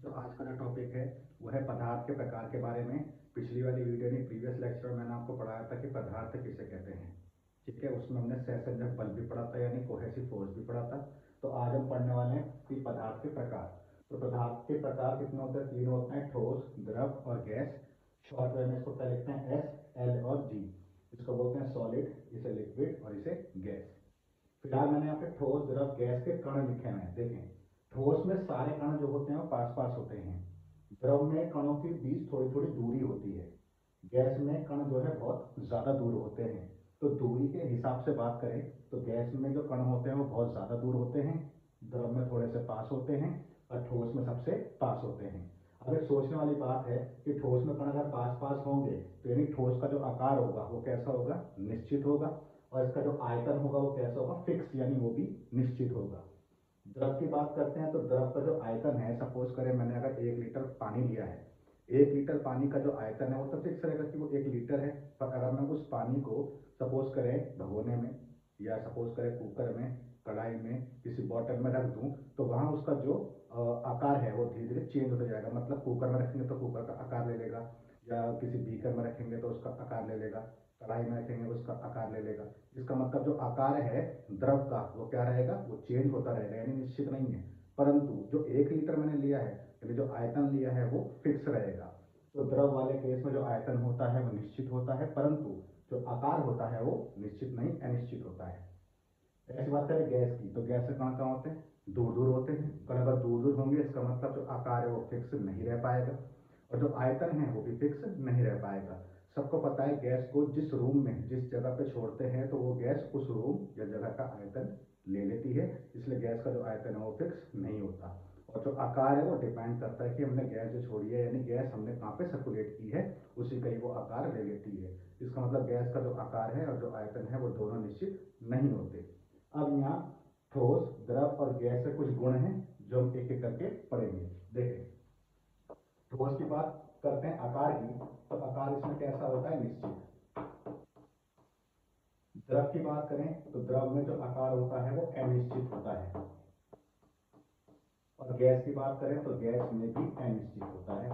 जो आज का जो टॉपिक है वो है पदार्थ के प्रकार के बारे में। पिछली वाली वीडियो नहीं, प्रीवियस लेक्चर में मैंने आपको पढ़ाया था कि पदार्थ किसे कहते हैं। ठीक है, उसमें हमने सहसंयोजक बल भी पढ़ा था, यानी कोहेसिव फोर्स भी पढ़ा था। तो आज हम पढ़ने वाले हैं कि पदार्थ के प्रकार। तो पदार्थ के प्रकार कितने होते हैं? तीन होते हैं, ठोस, द्रव और गैस। शॉर्ट वे में इसको क्या लिखते हैं? एस, एल और जी। इसको बोलते हैं सॉलिड, इसे लिक्विड और इसे गैस। फिलहाल मैंने यहाँ पे ठोस, द्रव, गैस के कण लिखे हुए हैं। देखें, ठोस में सारे कण जो होते हैं वो पास पास होते हैं। द्रव में कणों के बीच थोड़ी थोड़ी दूरी होती है। गैस में कण जो है बहुत ज़्यादा दूर होते हैं। तो दूरी के हिसाब से बात करें तो गैस में जो कण होते हैं वो बहुत ज़्यादा दूर होते हैं, द्रव में थोड़े से पास होते हैं और ठोस में सबसे पास होते हैं। अब एक सोचने वाली बात है कि ठोस में कण अगर पास पास होंगे तो यानी ठोस का जो आकार होगा वो कैसा होगा? निश्चित होगा। और इसका जो आयतन होगा वो कैसा होगा? फिक्स, यानी वो भी निश्चित होगा। द्रव की बात करते हैं तो द्रव का जो आयतन है, सपोज करें मैंने अगर 1 लीटर पानी लिया है, 1 लीटर पानी का जो आयतन है वो तो फिक्स रहेगा कि वो 1 लीटर है। पर अगर मैं उस पानी को सपोज करें भगोने में, या सपोज करें कुकर में, कढ़ाई में, किसी बॉटल में रख दूं, तो वहाँ उसका जो आकार है वो धीरे धीरे चेंज होता जाएगा। मतलब कुकर में रखेंगे तो कुकर का आकार ले लेगा, या किसी बीकर में रखेंगे तो उसका आकार ले लेगा, कढ़ाई में रखेंगे उसका आकार ले लेगा। इसका मतलब जो आकार है द्रव का वो क्या रहेगा? वो चेंज होता रहेगा, यानी निश्चित नहीं है। परंतु जो 1 लीटर मैंने लिया है, यानी जो आयतन लिया है वो फिक्स रहेगा। तो द्रव वाले केस में जो आयतन होता है वो निश्चित होता है, परंतु जो आकार होता है वो निश्चित नहीं, अनिश्चित होता है। ऐसी बात करें गैस की, तो गैस के कण कहाँ होते हैं? दूर दूर होते हैं। कण अगर दूर दूर होंगे इसका मतलब जो आकार है वो फिक्स नहीं रह पाएगा, और जो आयतन है वो भी फिक्स नहीं रह पाएगा। सबको पता है गैस को जिस रूम में, जिस जगह पे छोड़ते हैं तो वो गैस उस रूम या जगह का आयतन ले लेती है। इसलिए गैस का जो आयतन है वो फिक्स नहीं होता। और जो आकार है वो डिपेंड करता है कि हमने गैस जो छोड़ी है, यानी गैस हमने कहाँ पे सर्कुलेट की है, उसी का ही वो आकार ले लेती है। इसका मतलब गैस का जो आकार है और जो आयतन है वो दोनों निश्चित नहीं होते। अब यहाँ ठोस, द्रव और गैस के कुछ गुण हैं जो हम एक एक करके पढ़ेंगे। देखें, ठोस की बात करते हैं आकार की, तो आकार इसमें कैसा होता है? निश्चित। द्रव की बात करें तो द्रव में जो आकार होता है वो अनिश्चित होता है। और गैस की बात करें तो गैस में भी अनिश्चित होता है।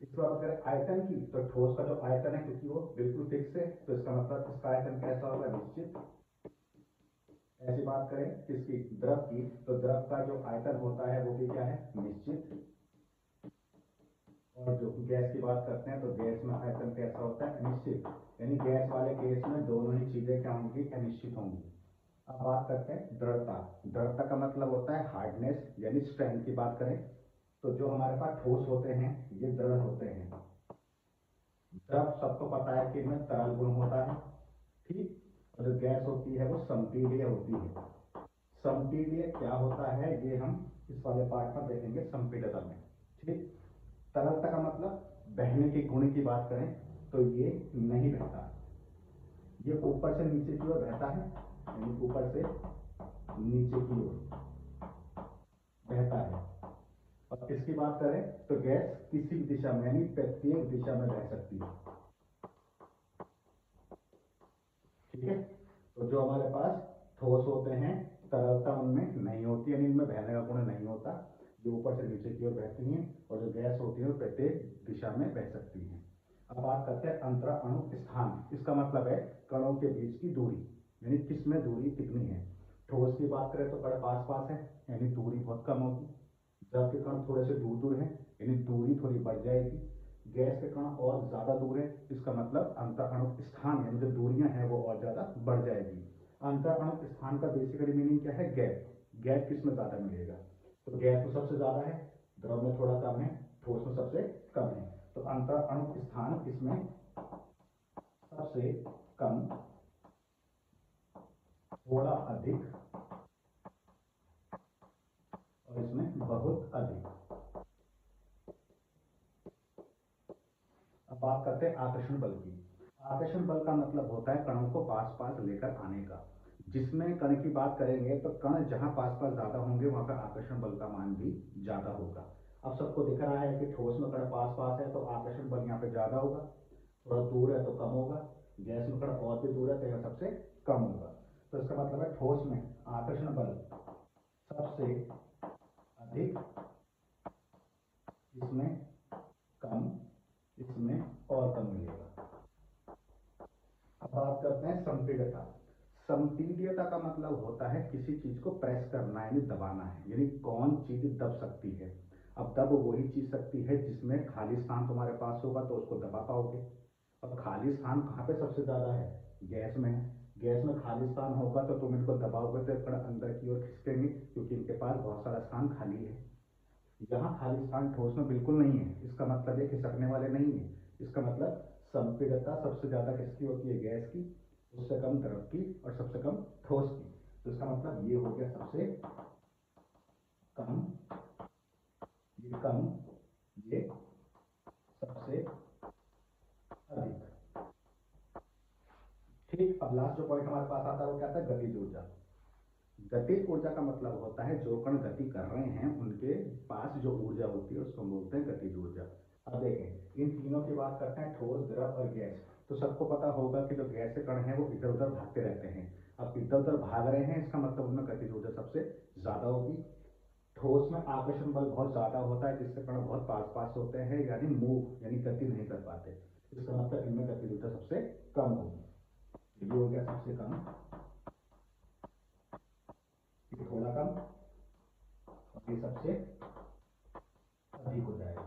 इसके बाद करें आयतन की, तो ठोस का जो आयतन है क्योंकि वो बिल्कुल फिक्स है, तो इसका मतलब इसका आयतन कैसा होगा? निश्चित। ऐसी बात करें किसकी? द्रव की, तो द्रव का जो आयतन होता है वो भी क्या है? निश्चित। और जो गैस की बात करते हैं तो गैस में आयतन कैसा होता है? अनिश्चित। यानी गैस वाले केस में दोनों ही चीजें क्या होंगी? अनिश्चित होंगी। अब बात करते हैं दृढ़ता। दृढ़ता का मतलब होता है हार्डनेस, यानी स्ट्रेंथ की बात करें तो जो हमारे पास ठोस होते हैं ये दृढ़ होते हैं। द्रव सबको पता है कि इनमें तरल गुण होता है, ठीक। और जो गैस होती है वो संपीड़िय होती है। संपीड़िय क्या होता है ये हम इस वाले पार्ट में देखेंगे, संपीड़ितता में, ठीक। तरलता का मतलब बहने के गुण की बात करें तो ये नहीं बहता, ये ऊपर से नीचे की ओर बहता है, यानी ऊपर से नीचे की ओर बहता है। और इसकी बात करें तो गैस किसी भी दिशा में, यानी प्रत्येक दिशा में बह सकती है, ठीक है। तो जो हमारे पास ठोस होते हैं तरलता उनमें नहीं होती, यानी इनमें बहने का गुण नहीं होता, जो ऊपर से नीचे की ओर बहती हैं। और जो गैस होती है वो प्रत्येक दिशा में बह सकती हैं। अब बात करते हैं अंतर अणु स्थान। इसका मतलब है कणों के बीच की दूरी, यानी किसमें दूरी कितनी है। ठोस की बात करें तो कण पास पास है, यानी दूरी बहुत कम होगी। द्रव के कण थोड़े से दूर दूर हैं, यानी दूरी थोड़ी बढ़ जाएगी। गैस के कण और ज्यादा दूर है, इसका मतलब अंतर अणु स्थान, यानी जो दूरियां हैं वो और ज्यादा बढ़ जाएगी। अंतर अणु स्थान का बेसिकली मीनिंग क्या है? गैप। गैप किस में ज्यादा मिलेगा? तो गैस में सबसे ज्यादा है, द्रव में थोड़ा कम है, ठोस में सबसे कम है। तो अंतर अणु स्थान इसमें सबसे कम, थोड़ा अधिक और इसमें बहुत अधिक। अब बात करते हैं आकर्षण बल की। आकर्षण बल का मतलब होता है कणों को पास पास लेकर आने का। जिसमें कण की बात करेंगे तो कण जहां पास पास ज्यादा होंगे वहां पर आकर्षण बल का मान भी ज्यादा होगा। अब सबको दिख रहा है कि ठोस में कण पास पास है तो आकर्षण बल यहाँ पे ज्यादा होगा, थोड़ा दूर है तो कम होगा। गैस में कण और भी दूर है तो यह सबसे कम होगा। तो इसका मतलब है ठोस में आकर्षण बल सबसे अधिक, इसमें कम, इसमें और कम मिलेगा। अब बात करते हैं संपीड्यता। संपीड्यता का मतलब होता है किसी चीज को प्रेस करना यानी दबाना है, यानी कौन चीज दब सकती है। अब दब वही चीज सकती है जिसमें खाली स्थान तुम्हारे पास होगा तो उसको दबा पाओगे। अब खाली स्थान कहाँ पे सबसे ज्यादा है? गैस में है। गैस में खाली स्थान होगा तो तुम इनको दबाओगे तो थोड़ा अंदर की ओर खिंचेंगे क्योंकि इनके पास बहुत सारा स्थान खाली है। यहाँ खाली स्थान ठोस में बिल्कुल नहीं है, इसका मतलब ये खिसकने वाले नहीं है। इसका मतलब संपीड़ितता सबसे ज्यादा किसकी होती है? गैस की, उससे कम द्रव की और सबसे कम ठोस की। तो इसका मतलब ये हो गया सबसे कम, ये कम, ये सबसे अधिक। ठीक, अब लास्ट जो पॉइंट हमारे पास आता है वो क्या था? गतिज ऊर्जा। गतिज ऊर्जा का मतलब होता है जो कण गति कर रहे हैं उनके पास जो ऊर्जा होती है उसको हम बोलते हैं गतिज ऊर्जा। अब देखें, इन तीनों की बात करते हैं, ठोस, द्रव और गैस। तो सबको पता होगा कि जो गैस के कण हैं वो इधर उधर भागते रहते हैं। अब इधर उधर भाग रहे हैं, इसका मतलब उनमें गतिज ऊर्जा सबसे ज्यादा होगी। ठोस में आकर्षण बल बहुत ज्यादा होता है जिससे कण बहुत पास पास होते हैं, यानी मूव यानी गति नहीं कर पाते। इसका मतलब इनमें गतिज ऊर्जा सबसे कम होगी। ये हो गया सबसे कम, ये थोड़ा कम और ये सबसे अधिक हो जाएगा।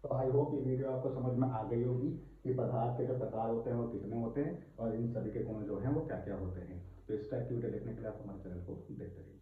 तो आई होप ये वीडियो आपको समझ में आ गई होगी कि पदार्थ के जो प्रकार होते हैं वो कितने होते हैं और इन सभी के गुण जो हैं वो क्या क्या होते हैं। तो इस टाइप की वीडियो देखने के लिए आप हमारे चैनल को देखते रहिए।